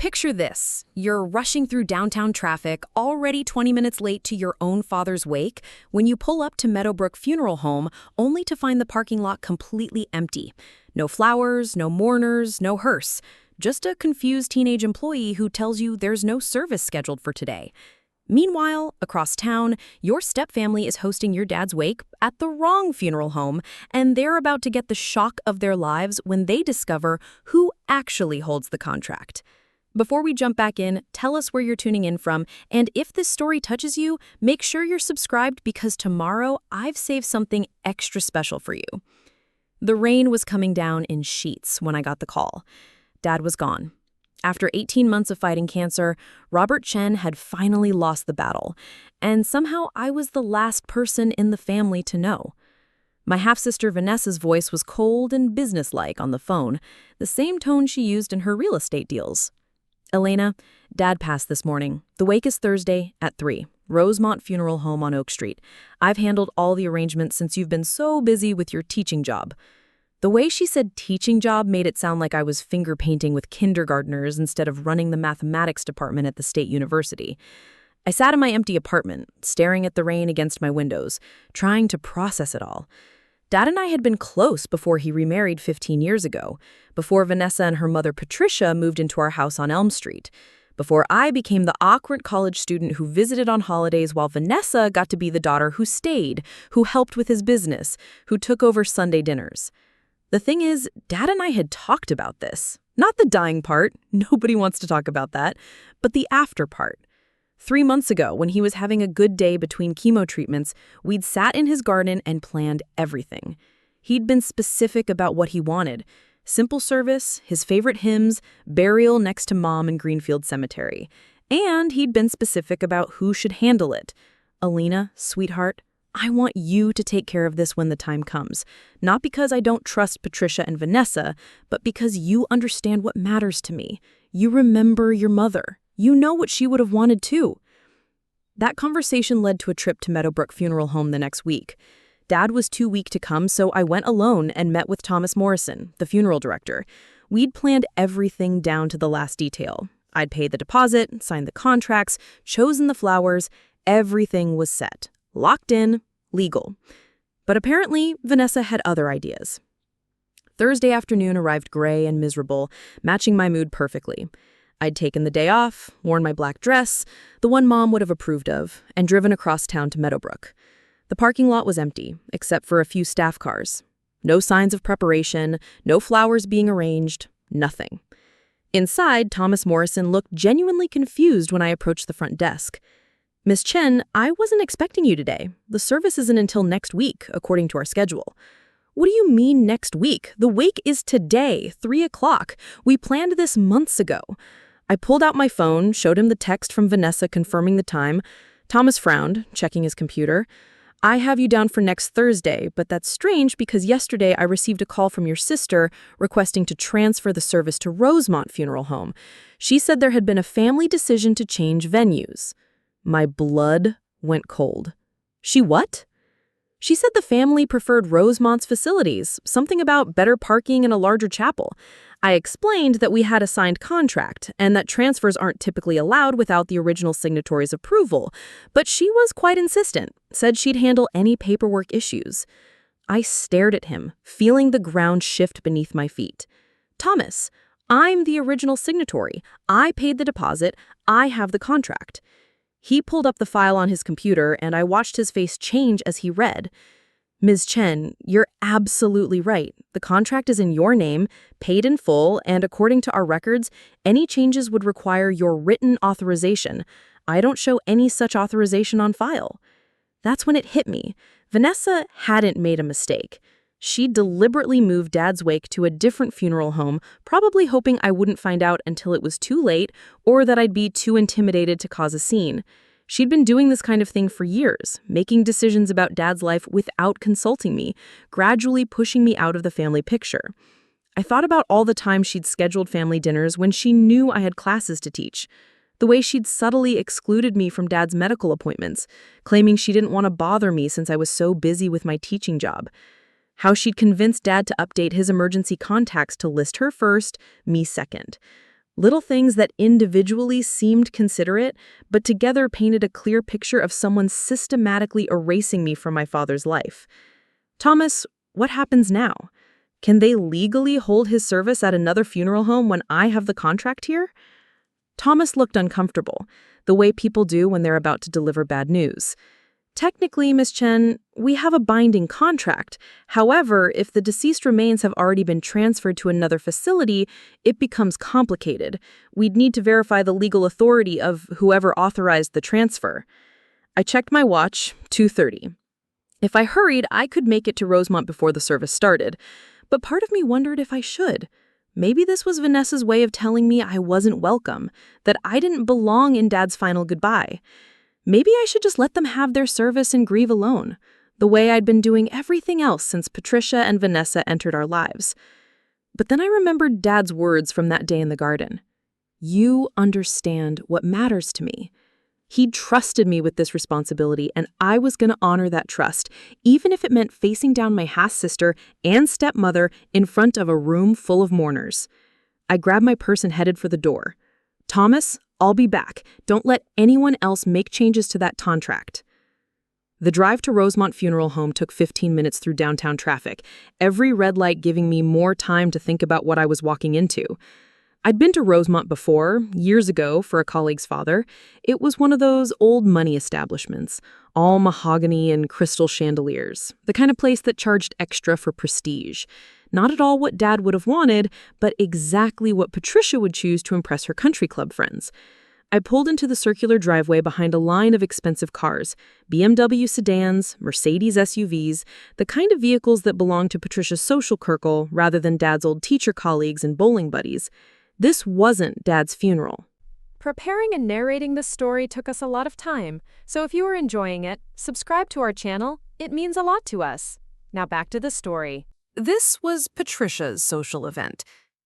Picture this. You're rushing through downtown traffic, already 20 minutes late to your own father's wake, when you pull up to Meadowbrook Funeral Home, only to find the parking lot completely empty. No flowers, no mourners, no hearse. Just a confused teenage employee who tells you there's no service scheduled for today. Meanwhile, across town, your stepfamily is hosting your dad's wake at the wrong funeral home, and they're about to get the shock of their lives when they discover who actually holds the contract. Before we jump back in, tell us where you're tuning in from, and if this story touches you, make sure you're subscribed because tomorrow I've saved something extra special for you. The rain was coming down in sheets when I got the call. Dad was gone. After 18 months of fighting cancer, Robert Chen had finally lost the battle, and somehow I was the last person in the family to know. My half-sister Vanessa's voice was cold and businesslike on the phone, the same tone she used in her real estate deals. Elena, Dad passed this morning. The wake is Thursday at 3, Rosemont Funeral Home on Oak Street. I've handled all the arrangements since you've been so busy with your teaching job. The way she said teaching job made it sound like I was finger painting with kindergartners instead of running the mathematics department at the state university. I sat in my empty apartment, staring at the rain against my windows, trying to process it all. Dad and I had been close before he remarried 15 years ago, before Vanessa and her mother Patricia moved into our house on Elm Street, before I became the awkward college student who visited on holidays while Vanessa got to be the daughter who stayed, who helped with his business, who took over Sunday dinners. The thing is, Dad and I had talked about this. Not the dying part, nobody wants to talk about that, but the after part. 3 months ago, when he was having a good day between chemo treatments, we'd sat in his garden and planned everything. He'd been specific about what he wanted. Simple service, his favorite hymns, burial next to Mom in Greenfield Cemetery. And he'd been specific about who should handle it. Alina, sweetheart, I want you to take care of this when the time comes. Not because I don't trust Patricia and Vanessa, but because you understand what matters to me. You remember your mother. You know what she would have wanted too. That conversation led to a trip to Meadowbrook Funeral Home the next week. Dad was too weak to come, so I went alone and met with Thomas Morrison, the funeral director. We'd planned everything down to the last detail. I'd paid the deposit, signed the contracts, chosen the flowers. Everything was set. Locked in, legal. But apparently, Vanessa had other ideas. Thursday afternoon arrived gray and miserable, matching my mood perfectly. I'd taken the day off, worn my black dress, the one Mom would have approved of, and driven across town to Meadowbrook. The parking lot was empty, except for a few staff cars. No signs of preparation, no flowers being arranged, nothing. Inside, Thomas Morrison looked genuinely confused when I approached the front desk. Miss Chen, I wasn't expecting you today. The service isn't until next week, according to our schedule. What do you mean next week? The wake is today, 3 o'clock. We planned this months ago. I pulled out my phone, showed him the text from Vanessa confirming the time. Thomas frowned, checking his computer. I have you down for next Thursday, but that's strange because yesterday I received a call from your sister requesting to transfer the service to Rosemont Funeral Home. She said there had been a family decision to change venues. My blood went cold. She what? She said the family preferred Rosemont's facilities, something about better parking and a larger chapel. I explained that we had a signed contract and that transfers aren't typically allowed without the original signatory's approval, but she was quite insistent, said she'd handle any paperwork issues. I stared at him, feeling the ground shift beneath my feet. Thomas, I'm the original signatory. I paid the deposit. I have the contract. He pulled up the file on his computer, and I watched his face change as he read. Ms. Chen, you're absolutely right. The contract is in your name, paid in full, and according to our records, any changes would require your written authorization. I don't show any such authorization on file. That's when it hit me. Vanessa hadn't made a mistake. She deliberately moved Dad's wake to a different funeral home, probably hoping I wouldn't find out until it was too late or that I'd be too intimidated to cause a scene. She'd been doing this kind of thing for years, making decisions about Dad's life without consulting me, gradually pushing me out of the family picture. I thought about all the time she'd scheduled family dinners when she knew I had classes to teach. The way she'd subtly excluded me from Dad's medical appointments, claiming she didn't want to bother me since I was so busy with my teaching job. How she'd convinced Dad to update his emergency contacts to list her first, me second. Little things that individually seemed considerate, but together painted a clear picture of someone systematically erasing me from my father's life. Thomas, what happens now? Can they legally hold his service at another funeral home when I have the contract here? Thomas looked uncomfortable, the way people do when they're about to deliver bad news. Technically, Miss Chen, we have a binding contract. However, if the deceased remains have already been transferred to another facility, it becomes complicated. We'd need to verify the legal authority of whoever authorized the transfer. I checked my watch, 2:30. If I hurried, I could make it to Rosemont before the service started. But part of me wondered if I should. Maybe this was Vanessa's way of telling me I wasn't welcome, that I didn't belong in Dad's final goodbye. Maybe I should just let them have their service and grieve alone, the way I'd been doing everything else since Patricia and Vanessa entered our lives. But then I remembered Dad's words from that day in the garden. You understand what matters to me. He'd trusted me with this responsibility, and I was going to honor that trust, even if it meant facing down my half-sister and stepmother in front of a room full of mourners. I grabbed my purse and headed for the door. Thomas, I'll be back. Don't let anyone else make changes to that contract. The drive to Rosemont Funeral Home took 15 minutes through downtown traffic, every red light giving me more time to think about what I was walking into. I'd been to Rosemont before, years ago, for a colleague's father. It was one of those old money establishments, all mahogany and crystal chandeliers, the kind of place that charged extra for prestige. Not at all what Dad would have wanted, but exactly what Patricia would choose to impress her country club friends. I pulled into the circular driveway behind a line of expensive cars, BMW sedans, Mercedes SUVs, the kind of vehicles that belonged to Patricia's social circle rather than Dad's old teacher colleagues and bowling buddies. This wasn't Dad's funeral. Preparing and narrating this story took us a lot of time, so if you are enjoying it, subscribe to our channel. It means a lot to us. Now back to the story. This was Patricia's social event.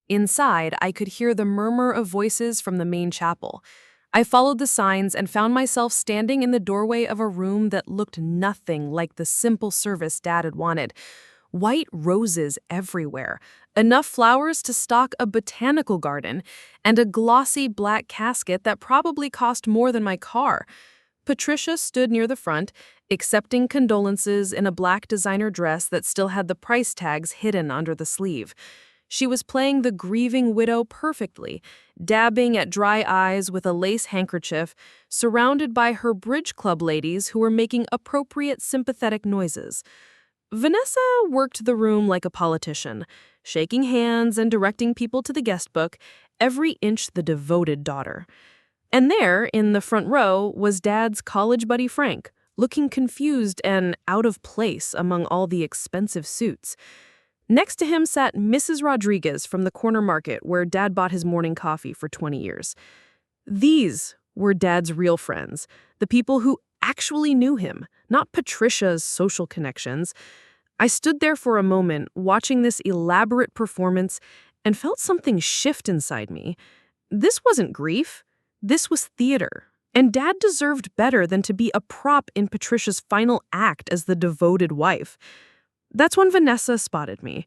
Inside, I could hear the murmur of voices from the main chapel. I followed the signs and found myself standing in the doorway of a room that looked nothing like the simple service Dad had wanted. White roses everywhere, enough flowers to stock a botanical garden, and a glossy black casket that probably cost more than my car. Patricia stood near the front, accepting condolences in a black designer dress that still had the price tags hidden under the sleeve. She was playing the grieving widow perfectly, dabbing at dry eyes with a lace handkerchief, surrounded by her bridge club ladies who were making appropriate sympathetic noises. Vanessa worked the room like a politician, shaking hands and directing people to the guest book, every inch the devoted daughter. And there, in the front row, was Dad's college buddy Frank, looking confused and out of place among all the expensive suits. Next to him sat Mrs. Rodriguez from the corner market where Dad bought his morning coffee for 20 years. These were Dad's real friends, the people who actually knew him, not Patricia's social connections. I stood there for a moment, watching this elaborate performance, and felt something shift inside me. This wasn't grief. This was theater. And Dad deserved better than to be a prop in Patricia's final act as the devoted wife. That's when Vanessa spotted me.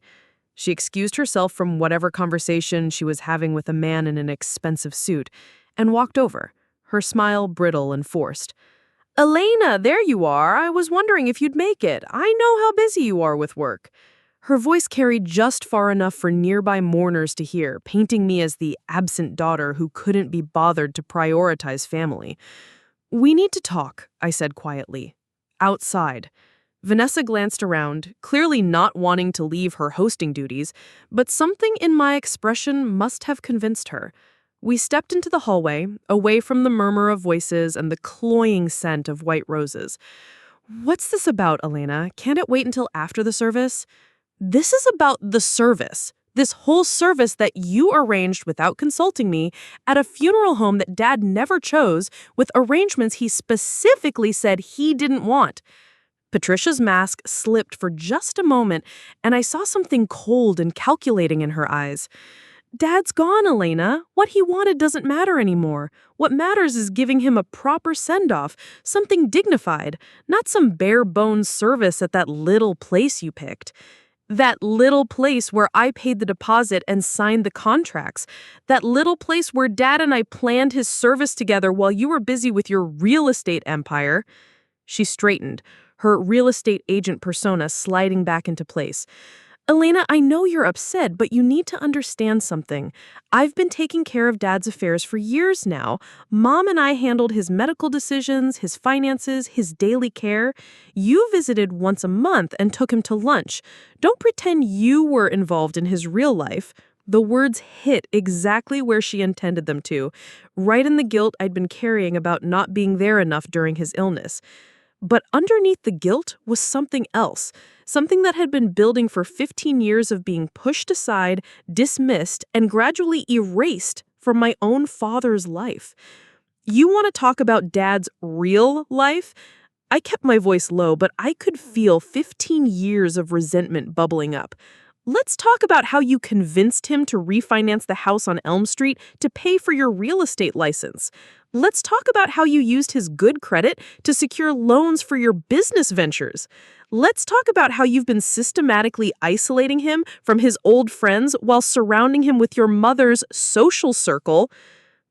She excused herself from whatever conversation she was having with a man in an expensive suit and walked over, her smile brittle and forced. "Elena, there you are. I was wondering if you'd make it. I know how busy you are with work." Her voice carried just far enough for nearby mourners to hear, painting me as the absent daughter who couldn't be bothered to prioritize family. "We need to talk," I said quietly. "Outside." Vanessa glanced around, clearly not wanting to leave her hosting duties, but something in my expression must have convinced her. We stepped into the hallway, away from the murmur of voices and the cloying scent of white roses. "What's this about, Elena? Can't it wait until after the service?" "This is about the service. This whole service that you arranged without consulting me at a funeral home that Dad never chose, with arrangements he specifically said he didn't want." Patricia's mask slipped for just a moment, and I saw something cold and calculating in her eyes. "Dad's gone, Elena. What he wanted doesn't matter anymore. What matters is giving him a proper send-off, something dignified, not some bare-bones service at that little place you picked." That little place where I paid the deposit and signed the contracts. That little place where Dad and I planned his service together while you were busy with your real estate empire. She straightened, her real estate agent persona sliding back into place. Elena, I know you're upset, but you need to understand something. I've been taking care of Dad's affairs for years now. Mom and I handled his medical decisions, his finances, his daily care. You visited once a month and took him to lunch. Don't pretend you were involved in his real life. The words hit exactly where she intended them to, right in the guilt I'd been carrying about not being there enough during his illness. But underneath the guilt was something else, something that had been building for 15 years of being pushed aside, dismissed, and gradually erased from my own father's life. You want to talk about Dad's real life? I kept my voice low, but I could feel 15 years of resentment bubbling up. Let's talk about how you convinced him to refinance the house on Elm Street to pay for your real estate license. Let's talk about how you used his good credit to secure loans for your business ventures. Let's talk about how you've been systematically isolating him from his old friends while surrounding him with your mother's social circle.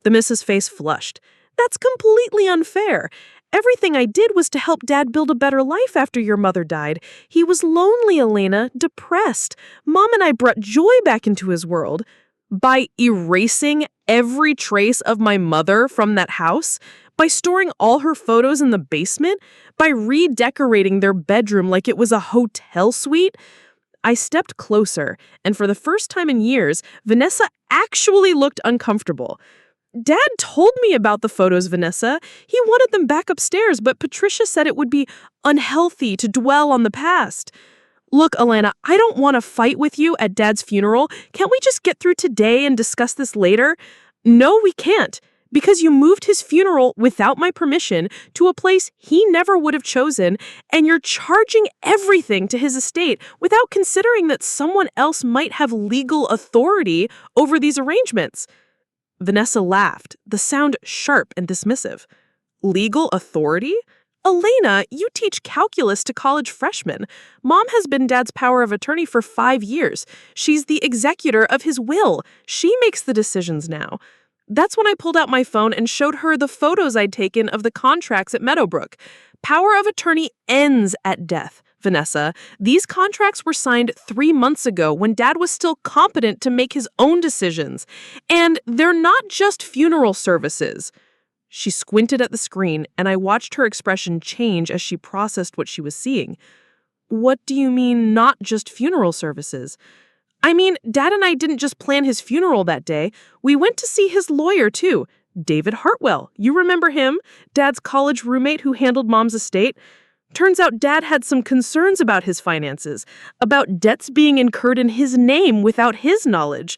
The Mrs. Face flushed. That's completely unfair. Everything I did was to help Dad build a better life after your mother died. He was lonely, Elena, depressed. Mom and I brought joy back into his world. By erasing every trace of my mother from that house, by storing all her photos in the basement, by redecorating their bedroom like it was a hotel suite. I stepped closer, and for the first time in years, Vanessa actually looked uncomfortable. Dad told me about the photos, Vanessa. He wanted them back upstairs, but Patricia said it would be unhealthy to dwell on the past. Look, Alana, I don't want to fight with you at Dad's funeral. Can't we just get through today and discuss this later? No, we can't, because you moved his funeral without my permission to a place he never would have chosen, and you're charging everything to his estate without considering that someone else might have legal authority over these arrangements. Vanessa laughed, the sound sharp and dismissive. Legal authority? Elena, you teach calculus to college freshmen. Mom has been Dad's power of attorney for 5 years. She's the executor of his will. She makes the decisions now. That's when I pulled out my phone and showed her the photos I'd taken of the contracts at Meadowbrook. Power of attorney ends at death, Vanessa. These contracts were signed 3 months ago when Dad was still competent to make his own decisions. And they're not just funeral services. She squinted at the screen, and I watched her expression change as she processed what she was seeing. What do you mean, not just funeral services? I mean, Dad and I didn't just plan his funeral that day. We went to see his lawyer, too. David Hartwell. You remember him? Dad's college roommate who handled Mom's estate? Turns out Dad had some concerns about his finances, about debts being incurred in his name without his knowledge.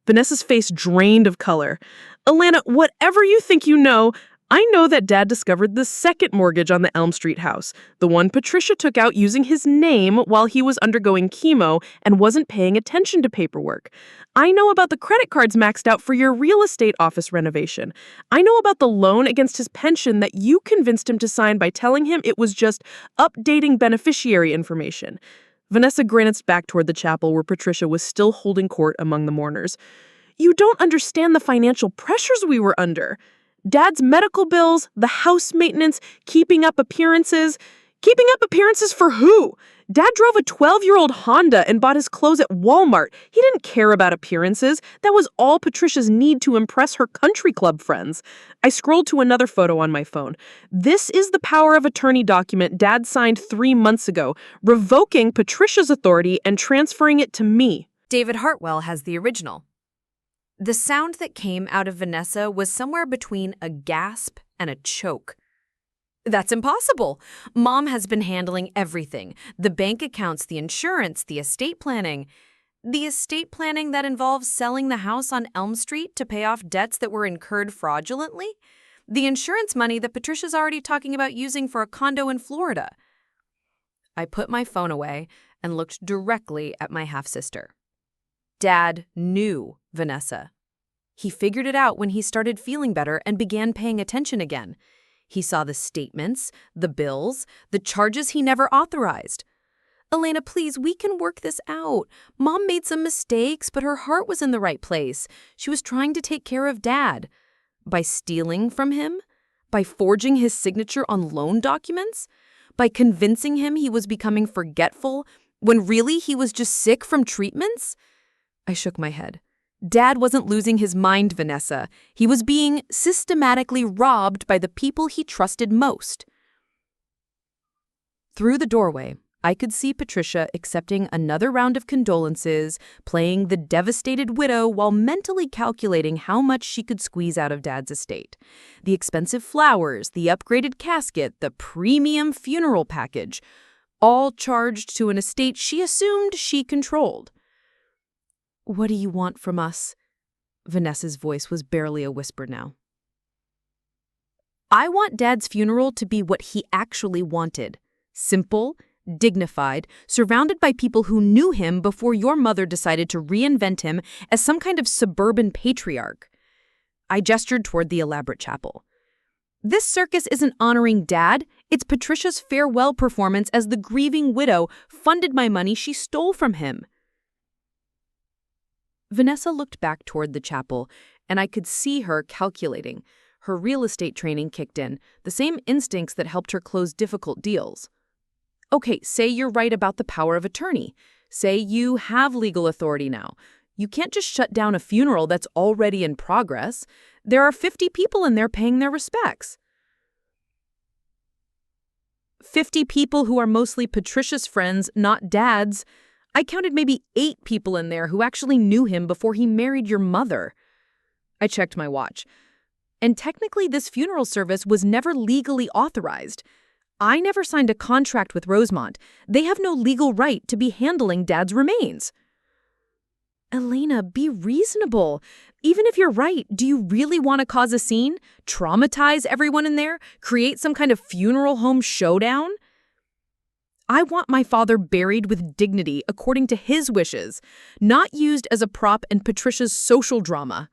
Vanessa's face drained of color. Alana, whatever you think you know, I know that Dad discovered the second mortgage on the Elm Street house, the one Patricia took out using his name while he was undergoing chemo and wasn't paying attention to paperwork. I know about the credit cards maxed out for your real estate office renovation. I know about the loan against his pension that you convinced him to sign by telling him it was just updating beneficiary information. Vanessa grimaced back toward the chapel where Patricia was still holding court among the mourners. You don't understand the financial pressures we were under. Dad's medical bills, the house maintenance, keeping up appearances. Keeping up appearances for who? Dad drove a 12-year-old Honda and bought his clothes at Walmart. He didn't care about appearances. That was all Patricia's need to impress her country club friends. I scrolled to another photo on my phone. This is the power of attorney document Dad signed 3 months ago, revoking Patricia's authority and transferring it to me. David Hartwell has the original. The sound that came out of Vanessa was somewhere between a gasp and a choke. That's impossible. Mom has been handling everything. The bank accounts, the insurance, the estate planning. The estate planning that involves selling the house on Elm Street to pay off debts that were incurred fraudulently. The insurance money that Patricia's already talking about using for a condo in Florida. I put my phone away and looked directly at my half-sister. Dad knew Vanessa. He figured it out when he started feeling better and began paying attention again. He saw the statements, the bills, the charges he never authorized. Elena, please, we can work this out. Mom made some mistakes, but her heart was in the right place. She was trying to take care of Dad. By stealing from him? By forging his signature on loan documents? By convincing him he was becoming forgetful when really he was just sick from treatments? I shook my head. Dad wasn't losing his mind, Vanessa. He was being systematically robbed by the people he trusted most. Through the doorway, I could see Patricia accepting another round of condolences, playing the devastated widow while mentally calculating how much she could squeeze out of Dad's estate. The expensive flowers, the upgraded casket, the premium funeral package, all charged to an estate she assumed she controlled. "What do you want from us?" Vanessa's voice was barely a whisper now. "I want Dad's funeral to be what he actually wanted. Simple, dignified, surrounded by people who knew him before your mother decided to reinvent him as some kind of suburban patriarch." I gestured toward the elaborate chapel. "This circus isn't honoring Dad. It's Patricia's farewell performance as the grieving widow funded my money she stole from him." Vanessa looked back toward the chapel, and I could see her calculating. Her real estate training kicked in, the same instincts that helped her close difficult deals. Okay, say you're right about the power of attorney. Say you have legal authority now. You can't just shut down a funeral that's already in progress. There are 50 people in there paying their respects. 50 people who are mostly Patricia's friends, not Dad's. I counted maybe 8 people in there who actually knew him before he married your mother. I checked my watch. And technically, this funeral service was never legally authorized. I never signed a contract with Rosemont. They have no legal right to be handling Dad's remains. Elena, be reasonable. Even if you're right, do you really want to cause a scene? Traumatize everyone in there? Create some kind of funeral home showdown? I want my father buried with dignity according to his wishes, not used as a prop in Patricia's social drama.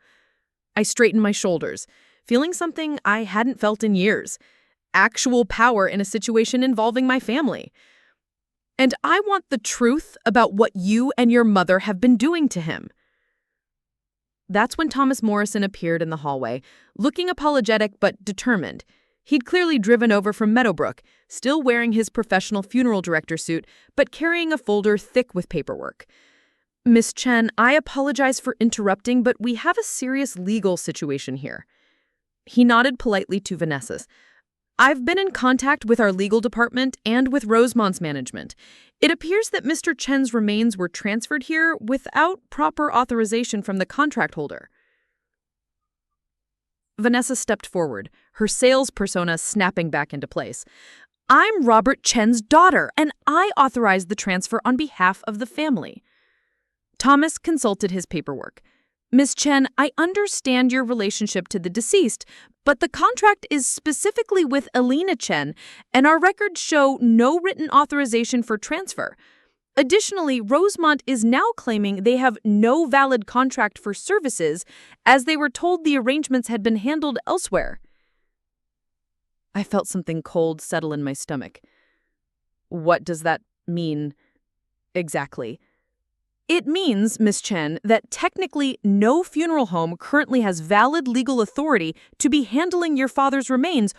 I straightened my shoulders, feeling something I hadn't felt in years. Actual power in a situation involving my family. And I want the truth about what you and your mother have been doing to him. That's when Thomas Morrison appeared in the hallway, looking apologetic but determined. He'd clearly driven over from Meadowbrook, still wearing his professional funeral director suit, but carrying a folder thick with paperwork. "Miss Chen, I apologize for interrupting, but we have a serious legal situation here." He nodded politely to Vanessa. "I've been in contact with our legal department and with Rosemont's management. It appears that Mr. Chen's remains were transferred here without proper authorization from the contract holder." Vanessa stepped forward, her sales persona snapping back into place. "I'm Robert Chen's daughter, and I authorized the transfer on behalf of the family." Thomas consulted his paperwork. "Ms. Chen, I understand your relationship to the deceased, but the contract is specifically with Elena Chen, and our records show no written authorization for transfer. Additionally, Rosemont is now claiming they have no valid contract for services, as they were told the arrangements had been handled elsewhere." I felt something cold settle in my stomach. What does that mean exactly? "It means, Miss Chen, that technically no funeral home currently has valid legal authority to be handling your father's remains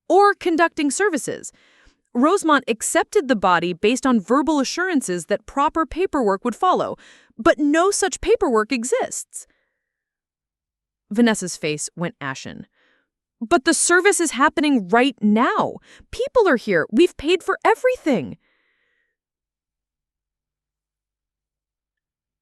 or conducting services. Rosemont accepted the body based on verbal assurances that proper paperwork would follow, but no such paperwork exists." Vanessa's face went ashen. "But the service is happening right now. People are here. We've paid for everything."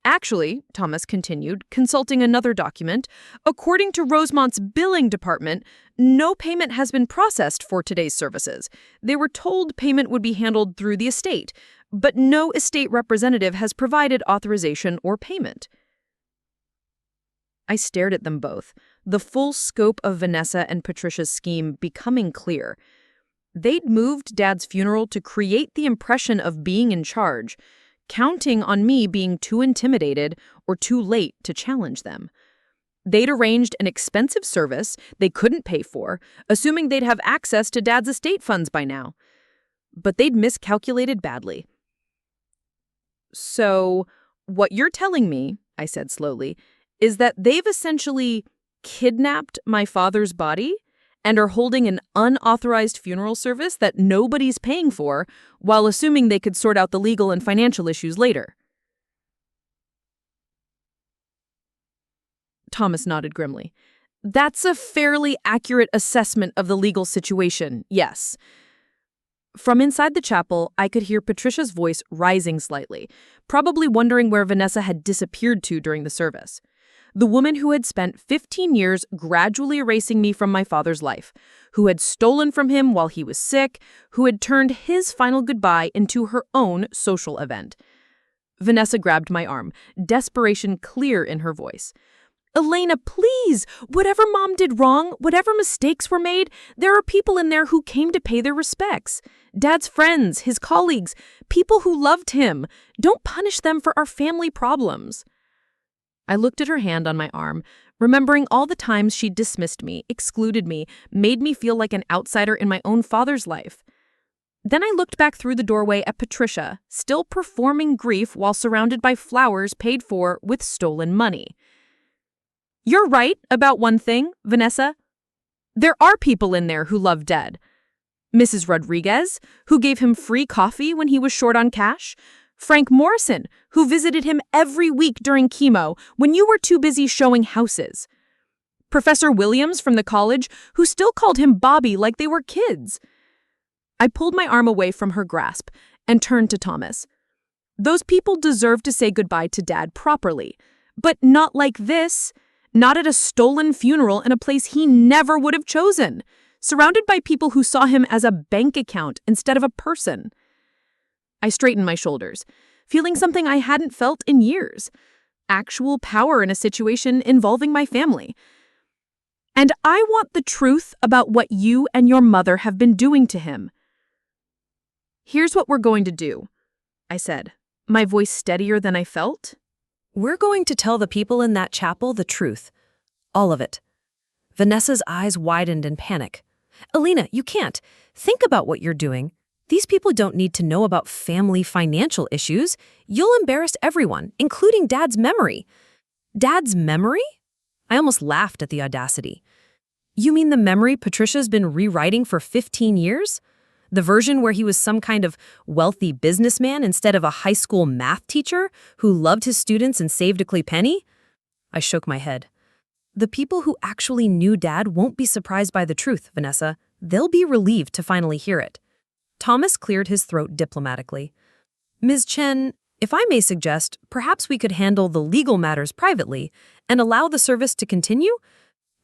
"Actually," Thomas continued, consulting another document, "according to Rosemont's billing department, no payment has been processed for today's services. They were told payment would be handled through the estate, but no estate representative has provided authorization or payment." I stared at them both, the full scope of Vanessa and Patricia's scheme becoming clear. They'd moved Dad's funeral to create the impression of being in charge, counting on me being too intimidated or too late to challenge them. They'd arranged an expensive service they couldn't pay for, assuming they'd have access to Dad's estate funds by now. But they'd miscalculated badly. So, what you're telling me, I said slowly, is that they've essentially kidnapped my father's body and are holding an unauthorized funeral service that nobody's paying for while assuming they could sort out the legal and financial issues later. Thomas nodded grimly. That's a fairly accurate assessment of the legal situation, yes. From inside the chapel, I could hear Patricia's voice rising slightly, probably wondering where Vanessa had disappeared to during the service. The woman who had spent 15 years gradually erasing me from my father's life, who had stolen from him while he was sick, who had turned his final goodbye into her own social event. Vanessa grabbed my arm, desperation clear in her voice. Elena, please! Whatever Mom did wrong, whatever mistakes were made, there are people in there who came to pay their respects. Dad's friends, his colleagues, people who loved him. Don't punish them for our family problems. I looked at her hand on my arm, remembering all the times she'd dismissed me, excluded me, made me feel like an outsider in my own father's life. Then I looked back through the doorway at Patricia, still performing grief while surrounded by flowers paid for with stolen money. You're right about one thing, Vanessa. There are people in there who love Dad. Mrs. Rodriguez, who gave him free coffee when he was short on cash. Frank Morrison, who visited him every week during chemo when you were too busy showing houses. Professor Williams from the college, who still called him Bobby like they were kids. I pulled my arm away from her grasp and turned to Thomas. Those people deserve to say goodbye to Dad properly, but not like this. Not at a stolen funeral in a place he never would have chosen, surrounded by people who saw him as a bank account instead of a person. I straightened my shoulders, feeling something I hadn't felt in years. Actual power in a situation involving my family. And I want the truth about what you and your mother have been doing to him. Here's what we're going to do, I said, my voice steadier than I felt. We're going to tell the people in that chapel the truth. All of it. Vanessa's eyes widened in panic. Elena, you can't. Think about what you're doing. These people don't need to know about family financial issues. You'll embarrass everyone, including Dad's memory. Dad's memory? I almost laughed at the audacity. You mean the memory Patricia's been rewriting for 15 years? The version where he was some kind of wealthy businessman instead of a high school math teacher who loved his students and saved a clay penny? I shook my head. The people who actually knew Dad won't be surprised by the truth, Vanessa. They'll be relieved to finally hear it. Thomas cleared his throat diplomatically. Ms. Chen, if I may suggest, perhaps we could handle the legal matters privately and allow the service to continue?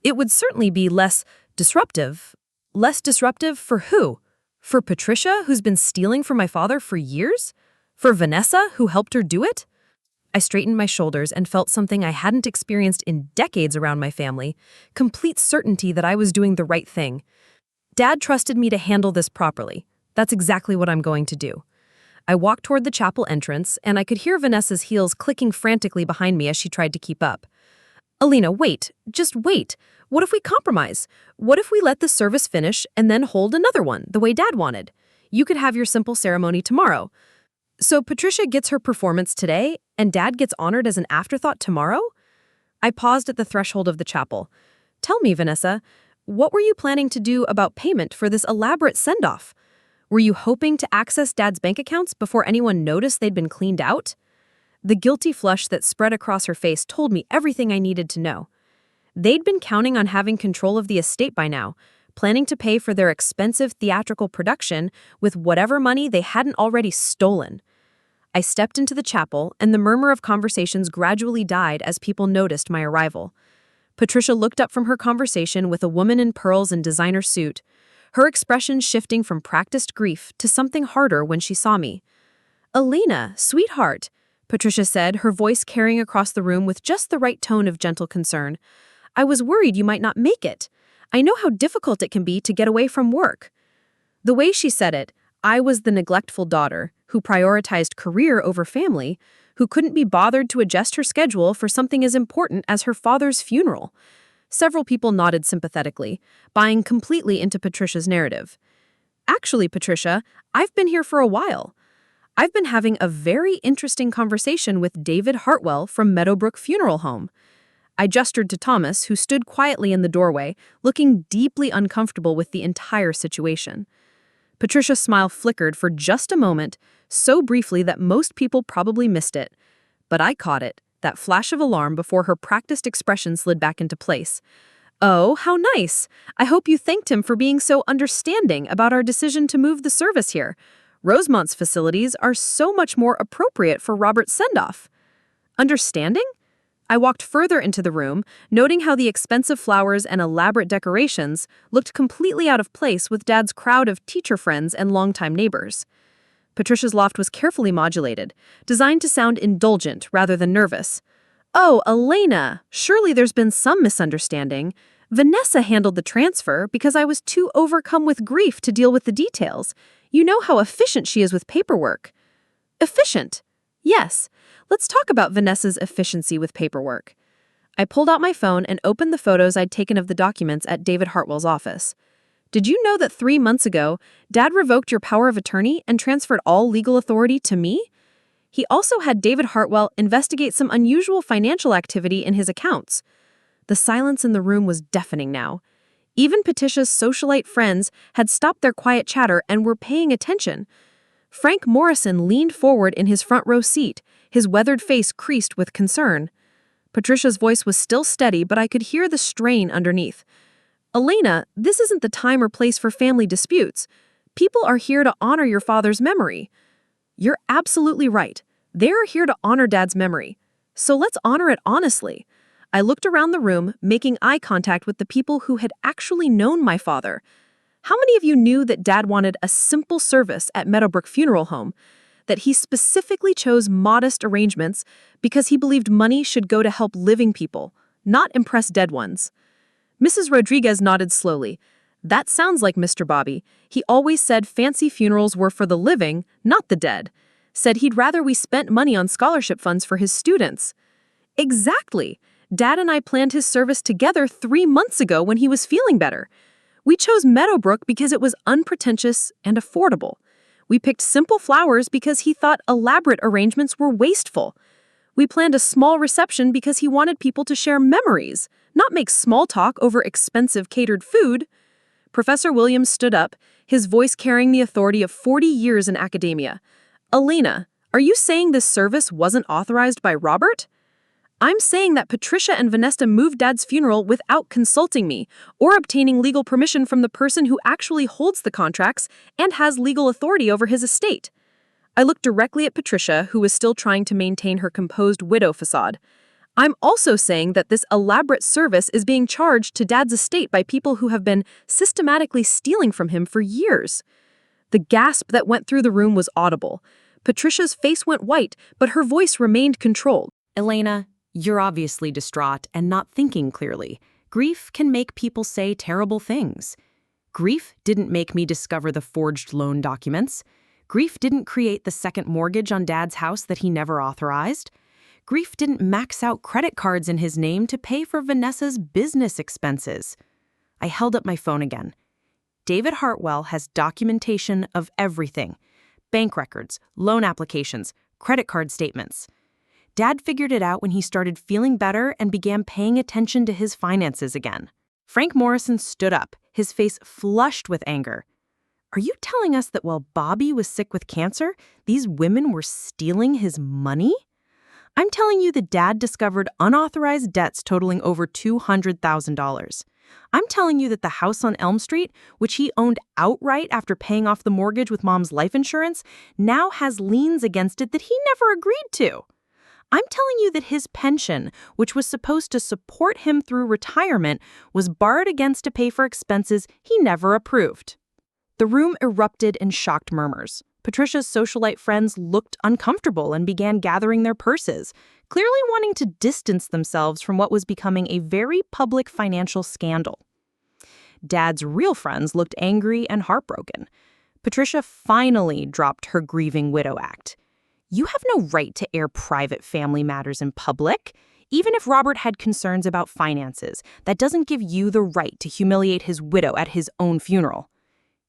It would certainly be less disruptive. Less disruptive for who? For Patricia, who's been stealing from my father for years? For Vanessa, who helped her do it? I straightened my shoulders and felt something I hadn't experienced in decades around my family, complete certainty that I was doing the right thing. Dad trusted me to handle this properly. That's exactly what I'm going to do. I walked toward the chapel entrance, and I could hear Vanessa's heels clicking frantically behind me as she tried to keep up. Elena, wait. Just wait. What if we compromise? What if we let the service finish and then hold another one, the way Dad wanted? You could have your simple ceremony tomorrow. So Patricia gets her performance today, and Dad gets honored as an afterthought tomorrow? I paused at the threshold of the chapel. Tell me, Vanessa, what were you planning to do about payment for this elaborate send-off? Were you hoping to access Dad's bank accounts before anyone noticed they'd been cleaned out? The guilty flush that spread across her face told me everything I needed to know. They'd been counting on having control of the estate by now, planning to pay for their expensive theatrical production with whatever money they hadn't already stolen. I stepped into the chapel, and the murmur of conversations gradually died as people noticed my arrival. Patricia looked up from her conversation with a woman in pearls and designer suit, her expression shifting from practiced grief to something harder when she saw me. Elena, sweetheart, Patricia said, her voice carrying across the room with just the right tone of gentle concern. I was worried you might not make it. I know how difficult it can be to get away from work. The way she said it, I was the neglectful daughter who prioritized career over family, who couldn't be bothered to adjust her schedule for something as important as her father's funeral. Several people nodded sympathetically, buying completely into Patricia's narrative. Actually, Patricia, I've been here for a while. I've been having a very interesting conversation with David Hartwell from Meadowbrook Funeral Home. I gestured to Thomas, who stood quietly in the doorway, looking deeply uncomfortable with the entire situation. Patricia's smile flickered for just a moment, so briefly that most people probably missed it. But I caught it, that flash of alarm before her practiced expression slid back into place. "Oh, how nice! I hope you thanked him for being so understanding about our decision to move the service here. Rosemont's facilities are so much more appropriate for Robert's send-off." Understanding? I walked further into the room, noting how the expensive flowers and elaborate decorations looked completely out of place with Dad's crowd of teacher friends and longtime neighbors. Patricia's loft was carefully modulated, designed to sound indulgent rather than nervous. "Oh, Elena, surely there's been some misunderstanding. Vanessa handled the transfer because I was too overcome with grief to deal with the details. You know how efficient she is with paperwork." Efficient? Yes. Let's talk about Vanessa's efficiency with paperwork. I pulled out my phone and opened the photos I'd taken of the documents at David Hartwell's office. "Did you know that 3 months ago, Dad revoked your power of attorney and transferred all legal authority to me? He also had David Hartwell investigate some unusual financial activity in his accounts." The silence in the room was deafening now. Even Patricia's socialite friends had stopped their quiet chatter and were paying attention. Frank Morrison leaned forward in his front row seat, his weathered face creased with concern. Patricia's voice was still steady, but I could hear the strain underneath. "Elena, this isn't the time or place for family disputes. People are here to honor your father's memory." "You're absolutely right. They're here to honor Dad's memory. So let's honor it honestly." I looked around the room, making eye contact with the people who had actually known my father. How many of you knew that Dad wanted a simple service at Meadowbrook Funeral Home? That he specifically chose modest arrangements because he believed money should go to help living people, not impress dead ones? Mrs. Rodriguez nodded slowly. "That sounds like Mr. Bobby. He always said fancy funerals were for the living, not the dead. Said he'd rather we spent money on scholarship funds for his students." Exactly. Dad and I planned his service together 3 months ago when he was feeling better. We chose Meadowbrook because it was unpretentious and affordable. We picked simple flowers because he thought elaborate arrangements were wasteful. We planned a small reception because he wanted people to share memories, not make small talk over expensive catered food. Professor Williams stood up, his voice carrying the authority of 40 years in academia. "Elena, are you saying this service wasn't authorized by Robert?" "I'm saying that Patricia and Vanessa moved Dad's funeral without consulting me or obtaining legal permission from the person who actually holds the contracts and has legal authority over his estate." I looked directly at Patricia, who was still trying to maintain her composed widow facade. "I'm also saying that this elaborate service is being charged to Dad's estate by people who have been systematically stealing from him for years." The gasp that went through the room was audible. Patricia's face went white, but her voice remained controlled. "Elena, you're obviously distraught and not thinking clearly. Grief can make people say terrible things. Grief didn't make me discover the forged loan documents. Grief didn't create the second mortgage on Dad's house that he never authorized. Grief didn't max out credit cards in his name to pay for Vanessa's business expenses." I held up my phone again. David Hartwell has documentation of everything. Bank records, loan applications, credit card statements. Dad figured it out when he started feeling better and began paying attention to his finances again. Frank Morrison stood up, his face flushed with anger. "Are you telling us that while Bobby was sick with cancer, these women were stealing his money?" "I'm telling you that Dad discovered unauthorized debts totaling over $200,000. I'm telling you that the house on Elm Street, which he owned outright after paying off the mortgage with Mom's life insurance, now has liens against it that he never agreed to. I'm telling you that his pension, which was supposed to support him through retirement, was borrowed against to pay for expenses he never approved." The room erupted in shocked murmurs. Patricia's socialite friends looked uncomfortable and began gathering their purses, clearly wanting to distance themselves from what was becoming a very public financial scandal. Dad's real friends looked angry and heartbroken. Patricia finally dropped her grieving widow act. "You have no right to air private family matters in public. Even if Robert had concerns about finances, that doesn't give you the right to humiliate his widow at his own funeral."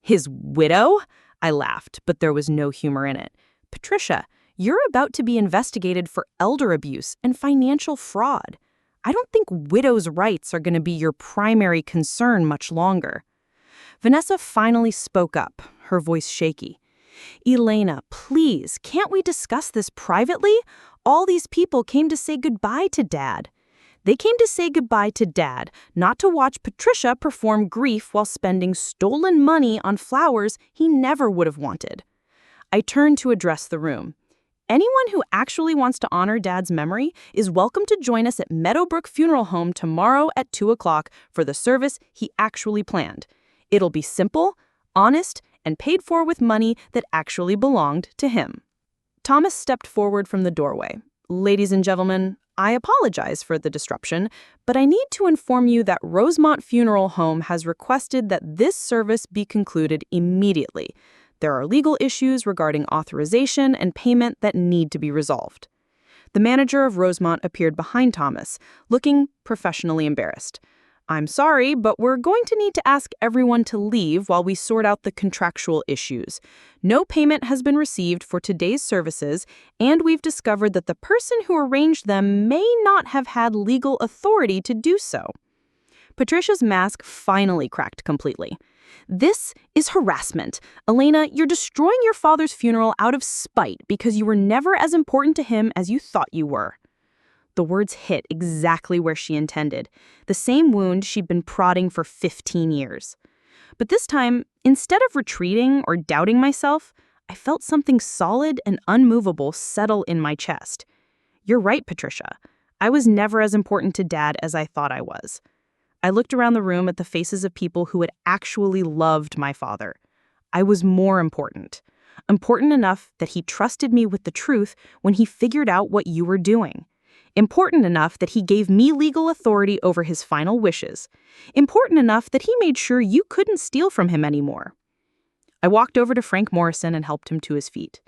"His widow?" I laughed, but there was no humor in it. Patricia, you're about to be investigated for elder abuse and financial fraud. I don't think widows' rights are going to be your primary concern much longer." Vanessa finally spoke up, her voice shaky. "Elena, please, can't we discuss this privately? All these people came to say goodbye to Dad. They came to say goodbye to Dad, not to watch Patricia perform grief while spending stolen money on flowers he never would have wanted." I turned to address the room. "Anyone who actually wants to honor Dad's memory is welcome to join us at Meadowbrook Funeral Home tomorrow at 2 o'clock for the service he actually planned. It'll be simple, honest, and paid for with money that actually belonged to him." Thomas stepped forward from the doorway. "Ladies and gentlemen, I apologize for the disruption, but I need to inform you that Rosemont Funeral Home has requested that this service be concluded immediately. There are legal issues regarding authorization and payment that need to be resolved." The manager of Rosemont appeared behind Thomas, looking professionally embarrassed. "I'm sorry, but we're going to need to ask everyone to leave while we sort out the contractual issues. No payment has been received for today's services, and we've discovered that the person who arranged them may not have had legal authority to do so." Patricia's mask finally cracked completely. "This is harassment. Elena, you're destroying your father's funeral out of spite because you were never as important to him as you thought you were." The words hit exactly where she intended, the same wound she'd been prodding for 15 years. But this time, instead of retreating or doubting myself, I felt something solid and unmovable settle in my chest. "You're right, Patricia. I was never as important to Dad as I thought I was." I looked around the room at the faces of people who had actually loved my father. I was more important. Important enough that he trusted me with the truth when he figured out what you were doing. Important enough that he gave me legal authority over his final wishes. Important enough that he made sure you couldn't steal from him anymore. I walked over to Frank Morrison and helped him to his feet.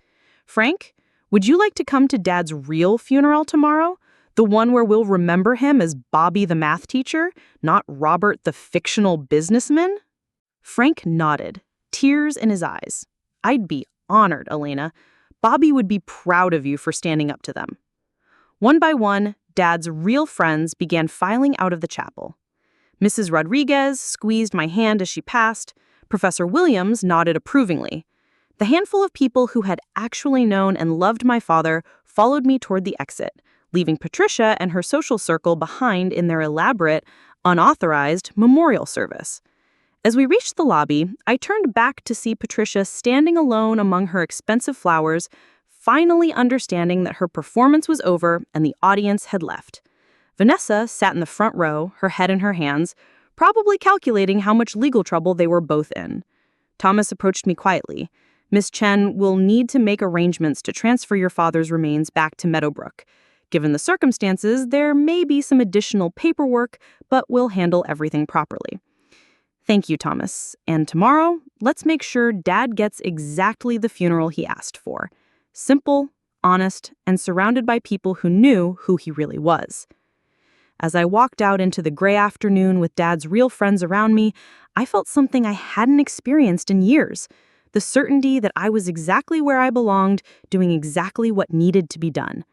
"Frank, would you like to come to Dad's real funeral tomorrow? The one where we'll remember him as Bobby the math teacher, not Robert the fictional businessman?" Frank nodded, tears in his eyes. "I'd be honored, Elena. Bobby would be proud of you for standing up to them." One by one, Dad's real friends began filing out of the chapel. Mrs. Rodriguez squeezed my hand as she passed. Professor Williams nodded approvingly. The handful of people who had actually known and loved my father followed me toward the exit, leaving Patricia and her social circle behind in their elaborate, unauthorized memorial service. As we reached the lobby, I turned back to see Patricia standing alone among her expensive flowers, finally understanding that her performance was over and the audience had left. Vanessa sat in the front row, her head in her hands, probably calculating how much legal trouble they were both in. Thomas approached me quietly. "Miss Chen will need to make arrangements to transfer your father's remains back to Meadowbrook. Given the circumstances, there may be some additional paperwork, but we'll handle everything properly." "Thank you, Thomas. And tomorrow, let's make sure Dad gets exactly the funeral he asked for. Simple, honest, and surrounded by people who knew who he really was." As I walked out into the gray afternoon with Dad's real friends around me, I felt something I hadn't experienced in years. The certainty that I was exactly where I belonged, doing exactly what needed to be done.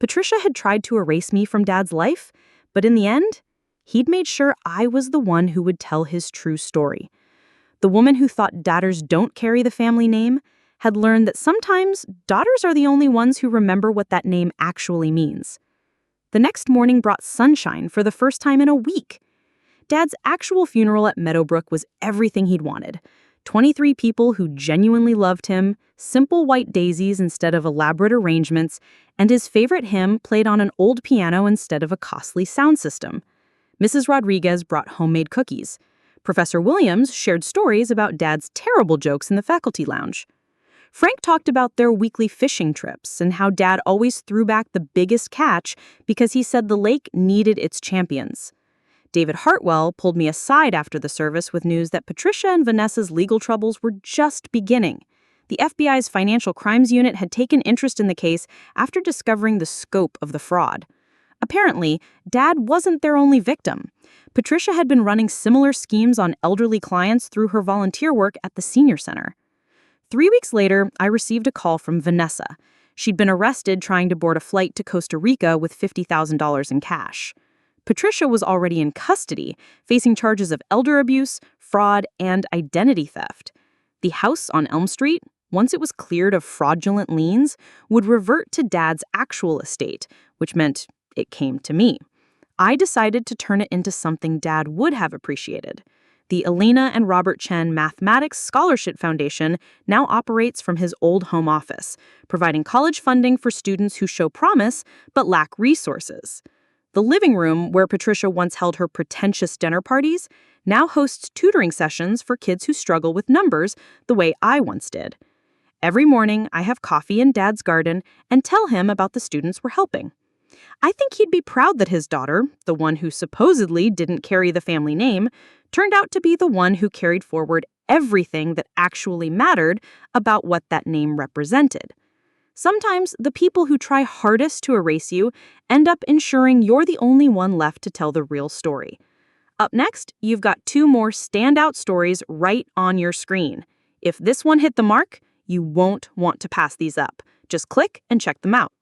Patricia had tried to erase me from Dad's life, but in the end, he'd made sure I was the one who would tell his true story. The woman who thought daughters don't carry the family name had learned that sometimes daughters are the only ones who remember what that name actually means. The next morning brought sunshine for the first time in a week. Dad's actual funeral at Meadowbrook was everything he'd wanted. 23 people who genuinely loved him, simple white daisies instead of elaborate arrangements, and his favorite hymn played on an old piano instead of a costly sound system. Mrs. Rodriguez brought homemade cookies. Professor Williams shared stories about Dad's terrible jokes in the faculty lounge. Frank talked about their weekly fishing trips and how Dad always threw back the biggest catch because he said the lake needed its champions. David Hartwell pulled me aside after the service with news that Patricia and Vanessa's legal troubles were just beginning. The FBI's Financial Crimes Unit had taken interest in the case after discovering the scope of the fraud. Apparently, Dad wasn't their only victim. Patricia had been running similar schemes on elderly clients through her volunteer work at the senior center. 3 weeks later, I received a call from Vanessa. She'd been arrested trying to board a flight to Costa Rica with $50,000 in cash. Patricia was already in custody, facing charges of elder abuse, fraud, and identity theft. The house on Elm Street, once it was cleared of fraudulent liens, would revert to Dad's actual estate, which meant it came to me. I decided to turn it into something Dad would have appreciated. The Elena and Robert Chen Mathematics Scholarship Foundation now operates from his old home office, providing college funding for students who show promise but lack resources. The living room, where Patricia once held her pretentious dinner parties, now hosts tutoring sessions for kids who struggle with numbers the way I once did. Every morning, I have coffee in Dad's garden and tell him about the students we're helping. I think he'd be proud that his daughter, the one who supposedly didn't carry the family name, turned out to be the one who carried forward everything that actually mattered about what that name represented. Sometimes the people who try hardest to erase you end up ensuring you're the only one left to tell the real story. Up next, you've got 2 more standout stories right on your screen. If this one hit the mark, you won't want to pass these up. Just click and check them out.